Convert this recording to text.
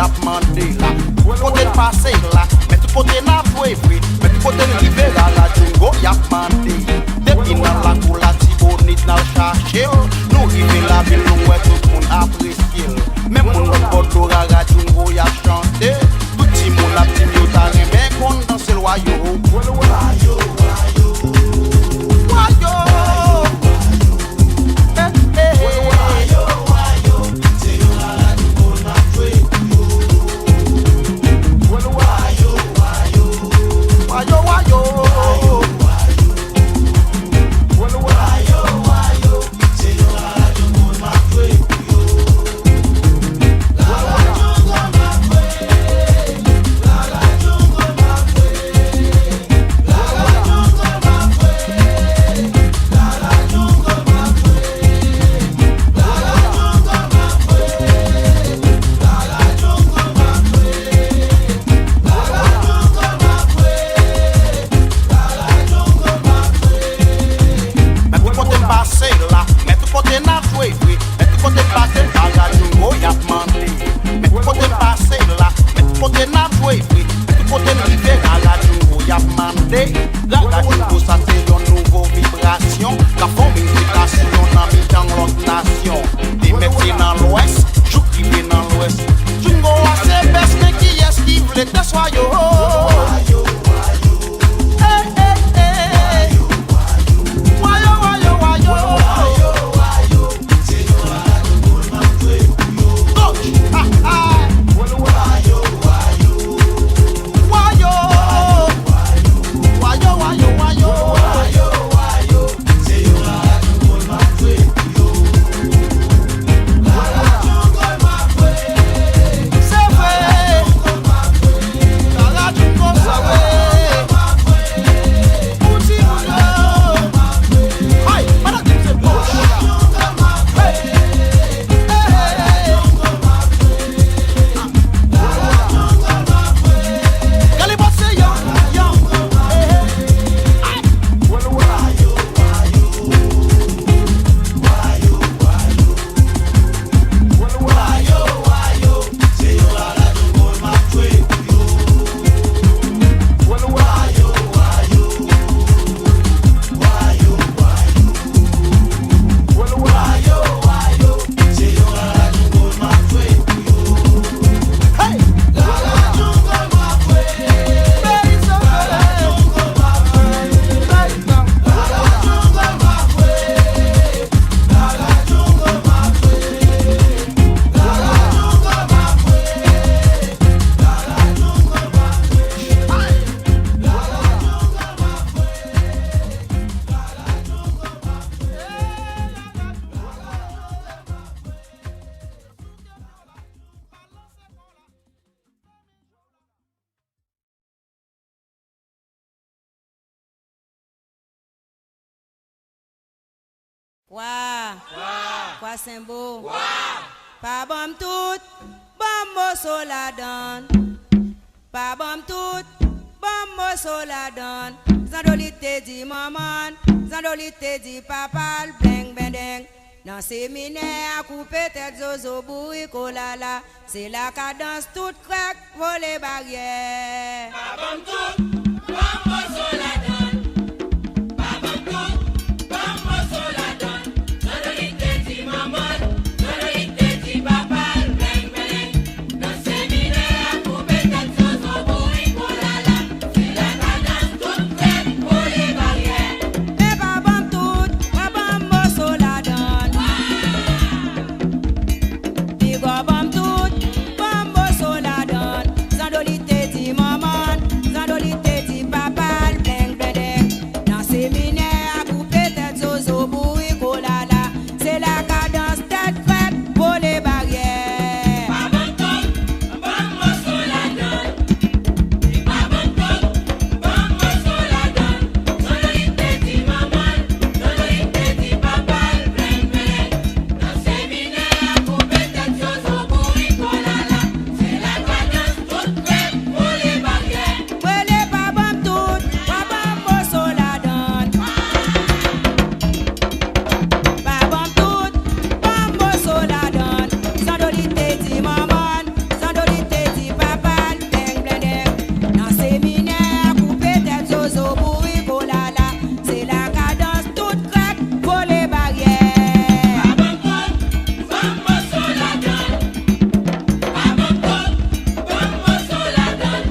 a demandé là. Tout côté passé là, mais tout côté n'a joué free. Mais tout côté rivé là, la jungle y a demandé. Depuis dans la cour la tibonite n'a cherché. Nous rivé la ville, nous ouais tout le monde apprécié. Même mon autre bord la jungle y a chanté. Tout le monde a petit mieux t'as bien qu'on danse le royaume. Quoi Simbo? Pas bon tout, bon mosso la donne. Pas bon tout, bon mosso la donne. Zandolite dit maman, Zandolite dit papa, bling bendeng. Dans séminaire, à couper tête zozo boui kolala. C'est la cadence toute craque, voler barrière. Pas bon tout.